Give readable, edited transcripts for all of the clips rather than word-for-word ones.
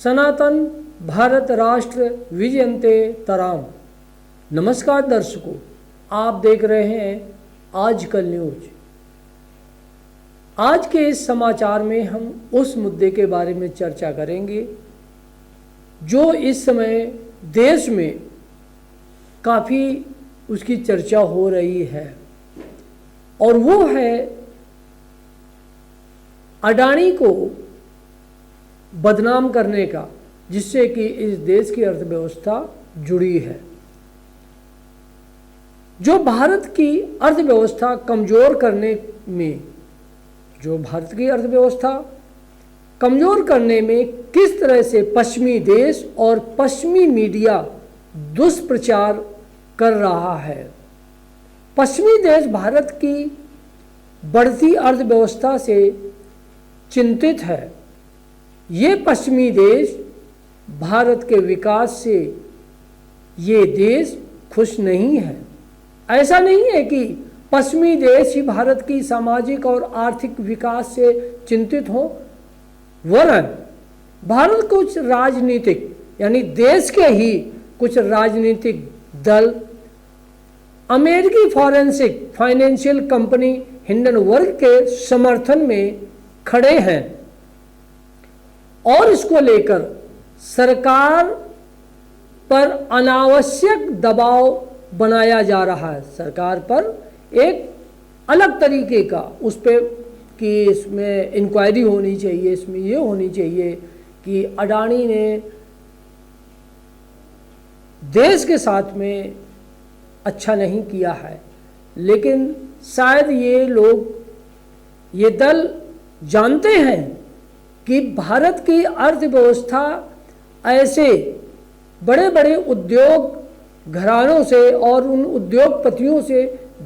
सनातन भारत राष्ट्र विजयन्ते तराम। नमस्कार दर्शकों, आप देख रहे हैं आजकल न्यूज। आज के इस समाचार में हम उस मुद्दे के बारे में चर्चा करेंगे जो इस समय देश में काफ़ी उसकी चर्चा हो रही है, और वो है अडानी को बदनाम करने का, जिससे कि इस देश की अर्थव्यवस्था जुड़ी है। जो भारत की अर्थव्यवस्था कमज़ोर करने में किस तरह से पश्चिमी देश और पश्चिमी मीडिया दुष्प्रचार कर रहा है। पश्चिमी देश भारत की बढ़ती अर्थव्यवस्था से चिंतित है। ये पश्चिमी देश भारत के विकास से ये देश खुश नहीं है। ऐसा नहीं है कि पश्चिमी देश ही भारत की सामाजिक और आर्थिक विकास से चिंतित हो, वरन भारत कुछ राजनीतिक यानी देश के ही कुछ राजनीतिक दल अमेरिकी फाइनेंशियल कंपनी हिंडनबर्ग के समर्थन में खड़े हैं और इसको लेकर सरकार पर अनावश्यक दबाव बनाया जा रहा है। सरकार पर एक अलग तरीके का उस पर कि इसमें इंक्वायरी होनी चाहिए, इसमें ये होनी चाहिए कि अडानी ने देश के साथ में अच्छा नहीं किया है। लेकिन शायद ये दल जानते हैं कि भारत की अर्थव्यवस्था ऐसे बड़े बड़े उद्योग घरानों से और उन उद्योगपतियों से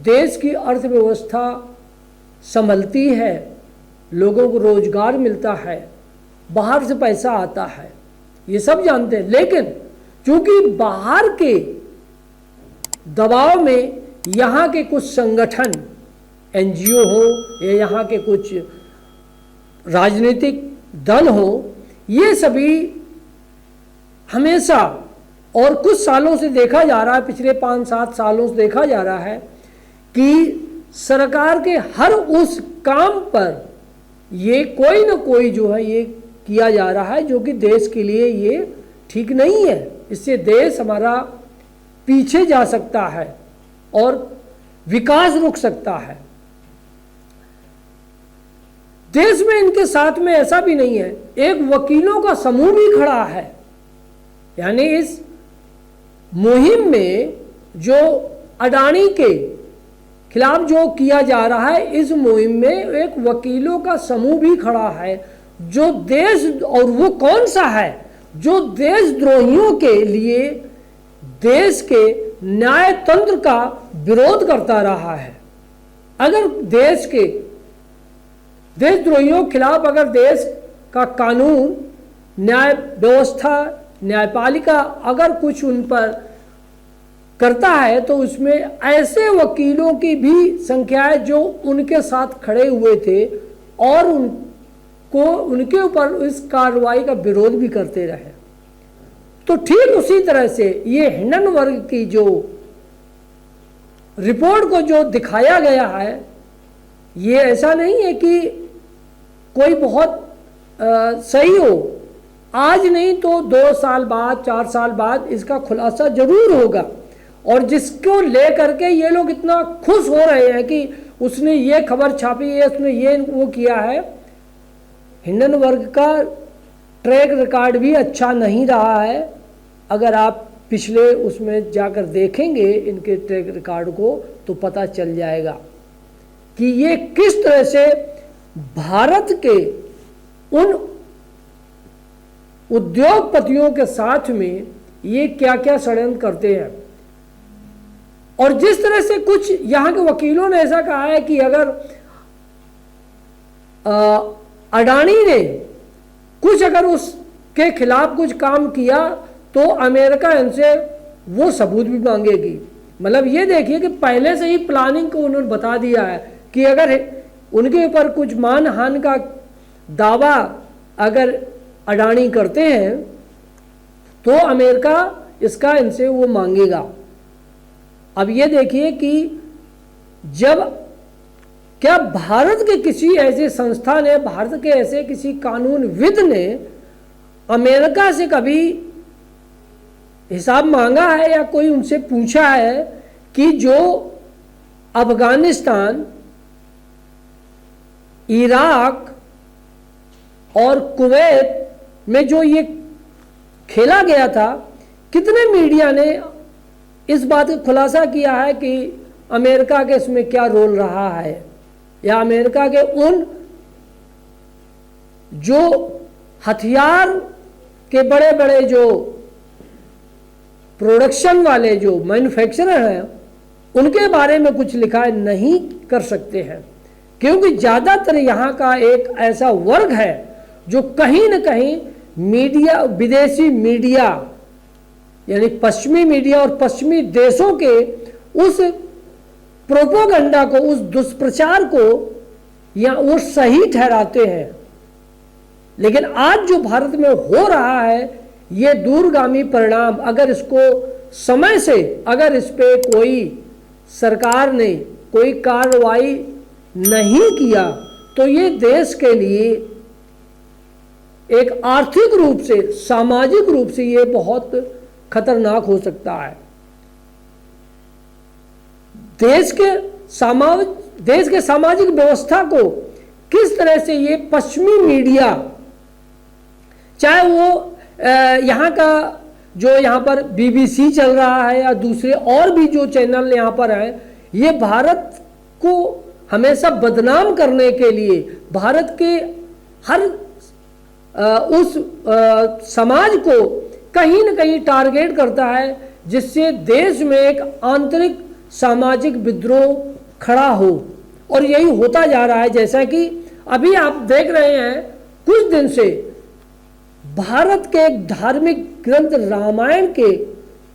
देश की अर्थव्यवस्था संभलती है, लोगों को रोजगार मिलता है, बाहर से पैसा आता है, ये सब जानते हैं। लेकिन चूंकि बाहर के दबाव में यहाँ के कुछ संगठन एनजीओ हो या यहाँ के कुछ राजनीतिक दल हो, ये सभी हमेशा और कुछ सालों से देखा जा रहा है, पिछले 5-7 सालों से देखा जा रहा है कि सरकार के हर उस काम पर ये कोई ना कोई जो है ये किया जा रहा है जो कि देश के लिए ये ठीक नहीं है। इससे देश हमारा पीछे जा सकता है और विकास रुक सकता है। देश में इनके साथ में ऐसा भी नहीं है, एक वकीलों का समूह भी खड़ा है। यानी इस मुहिम में जो अडानी के खिलाफ जो किया जा रहा है, इस मुहिम में एक वकीलों का समूह भी खड़ा है जो देश, और वो कौन सा है, जो देशद्रोहियों के लिए देश के न्याय तंत्र का विरोध करता रहा है। अगर देशद्रोहियों के खिलाफ अगर देश का कानून, न्याय व्यवस्था, न्यायपालिका अगर कुछ उन पर करता है तो उसमें ऐसे वकीलों की भी संख्या है जो उनके साथ खड़े हुए थे और उनके ऊपर इस कार्रवाई का विरोध भी करते रहे। तो ठीक उसी तरह से ये हिंडनबर्ग की जो रिपोर्ट को जो दिखाया गया है, ये ऐसा नहीं है कि कोई बहुत सही हो। आज नहीं तो 2 साल बाद, 4 साल बाद इसका खुलासा जरूर होगा। और जिसको ले करके ये लोग इतना खुश हो रहे हैं कि उसने ये खबर छापी है, उसने ये वो किया है। हिंडनबर्ग का ट्रैक रिकॉर्ड भी अच्छा नहीं रहा है। अगर आप पिछले उसमें जाकर देखेंगे इनके ट्रैक रिकॉर्ड को तो पता चल जाएगा कि ये किस तरह से भारत के उन उद्योगपतियों के साथ में ये क्या क्या षड्यंत्र करते हैं। और जिस तरह से कुछ यहाँ के वकीलों ने ऐसा कहा है कि अगर अडानी ने कुछ अगर उसके खिलाफ कुछ काम किया तो अमेरिका इनसे वो सबूत भी मांगेगी। मतलब ये देखिए कि पहले से ही प्लानिंग को उन्होंने बता दिया है कि अगर उनके ऊपर कुछ मानहानि का दावा अगर अडानी करते हैं तो अमेरिका इसका इनसे वो मांगेगा। अब ये देखिए कि जब क्या भारत के किसी ऐसे संस्था ने, भारत के ऐसे किसी कानूनविद ने अमेरिका से कभी हिसाब मांगा है या कोई उनसे पूछा है कि जो अफगानिस्तान, इराक और कुवैत में जो ये खेला गया था, कितने मीडिया ने इस बात का खुलासा किया है कि अमेरिका के इसमें क्या रोल रहा है, या अमेरिका के उन जो हथियार के बड़े बड़े जो प्रोडक्शन वाले जो मैन्युफैक्चरर हैं उनके बारे में कुछ लिखा नहीं कर सकते हैं, क्योंकि ज़्यादातर यहाँ का एक ऐसा वर्ग है जो कहीं न कहीं मीडिया, विदेशी मीडिया यानी पश्चिमी मीडिया और पश्चिमी देशों के उस प्रोपोगंडा को, उस दुष्प्रचार को या वो सही ठहराते हैं। लेकिन आज जो भारत में हो रहा है ये दूरगामी परिणाम, अगर इसको समय से, अगर इस पे कोई सरकार ने कोई कार्रवाई नहीं किया तो ये देश के लिए एक आर्थिक रूप से, सामाजिक रूप से ये बहुत खतरनाक हो सकता है। देश के सामाजिक व्यवस्था को किस तरह से ये पश्चिमी मीडिया, चाहे वो यहाँ का जो यहाँ पर BBC चल रहा है या दूसरे और भी जो चैनल यहाँ पर हैं, ये भारत को हमेशा बदनाम करने के लिए, भारत के हर उस समाज को कहीं न कहीं टारगेट करता है, जिससे देश में एक आंतरिक सामाजिक विद्रोह खड़ा हो। और यही होता जा रहा है। जैसा कि अभी आप देख रहे हैं, कुछ दिन से भारत के एक धार्मिक ग्रंथ रामायण के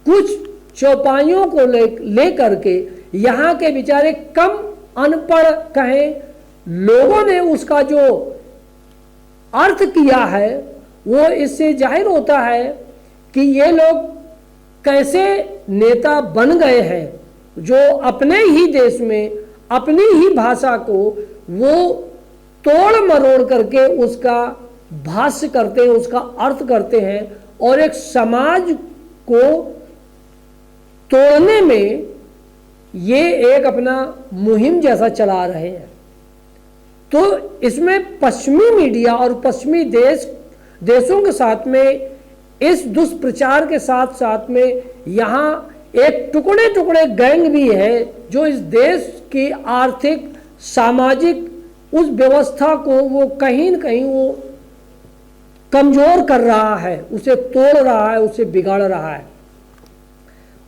कुछ चौपाइयों को ले करके यहाँ के बेचारे कम अनपढ़ कहें लोगों ने उसका जो अर्थ किया है, वो इससे जाहिर होता है कि ये लोग कैसे नेता बन गए हैं, जो अपने ही देश में अपनी ही भाषा को वो तोड़ मरोड़ करके उसका भाष्य करते हैं, उसका अर्थ करते हैं और एक समाज को तोड़ने में ये एक अपना मुहिम जैसा चला रहे हैं। तो इसमें पश्चिमी मीडिया और पश्चिमी देशों के साथ में, इस दुष्प्रचार के साथ साथ में यहाँ एक टुकड़े टुकड़े गैंग भी है जो इस देश की आर्थिक सामाजिक उस व्यवस्था को वो कहीं न कहीं वो कमजोर कर रहा है, उसे तोड़ रहा है, उसे बिगाड़ रहा है।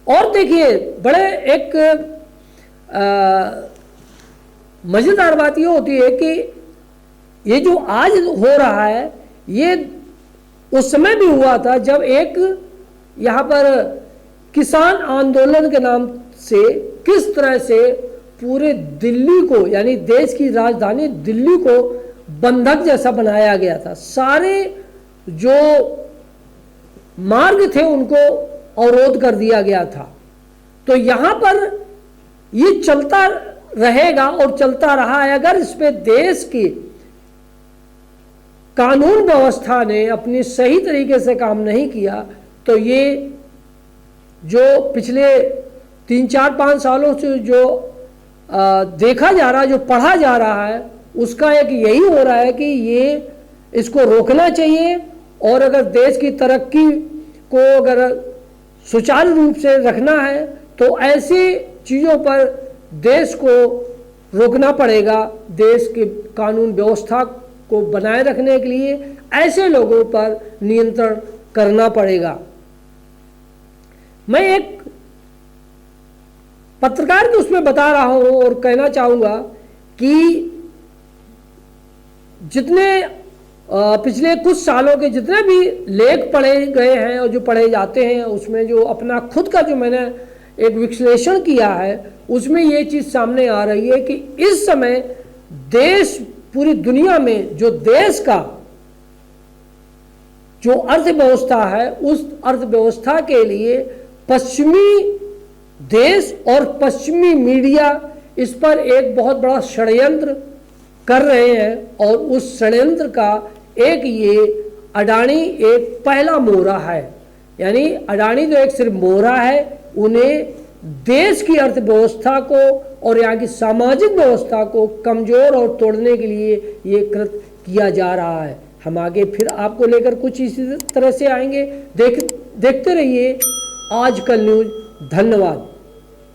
और देखिए, बड़े एक मजेदार बात ये होती है कि ये जो आज हो रहा है ये उस समय भी हुआ था जब एक यहाँ पर किसान आंदोलन के नाम से किस तरह से पूरे दिल्ली को, यानी देश की राजधानी दिल्ली को बंधक जैसा बनाया गया था। सारे जो मार्ग थे उनको अवरोध कर दिया गया था। तो यहाँ पर ये चलता रहेगा और चलता रहा है। अगर इस पे देश की कानून व्यवस्था ने अपनी सही तरीके से काम नहीं किया तो ये जो पिछले 3-4-5 सालों से जो देखा जा रहा है, जो पढ़ा जा रहा है, उसका एक यही हो रहा है कि ये इसको रोकना चाहिए। और अगर देश की तरक्की को अगर सुचारू रूप से रखना है तो ऐसी चीज़ों पर देश को रोकना पड़ेगा। देश के कानून व्यवस्था को बनाए रखने के लिए ऐसे लोगों पर नियंत्रण करना पड़ेगा। मैं एक पत्रकार के उसमें बता रहा हूं और कहना चाहूँगा कि जितने पिछले कुछ सालों के जितने भी लेख पढ़े गए हैं और जो पढ़े जाते हैं, उसमें जो अपना खुद का जो मैंने एक विश्लेषण किया है, उसमें ये चीज़ सामने आ रही है कि इस समय देश, पूरी दुनिया में जो देश का जो अर्थव्यवस्था है उस अर्थव्यवस्था के लिए पश्चिमी देश और पश्चिमी मीडिया इस पर एक बहुत बड़ा षड्यंत्र कर रहे हैं और उस षड्यंत्र का एक ये अडानी एक पहला मोहरा है। यानी अडानी तो एक सिर्फ मोहरा है, उन्हें देश की अर्थव्यवस्था को और यहाँ की सामाजिक व्यवस्था को कमज़ोर और तोड़ने के लिए ये कृत किया जा रहा है। हम आगे फिर आपको लेकर कुछ इसी तरह से आएंगे। देखते रहिए आजकल न्यूज़। धन्यवाद।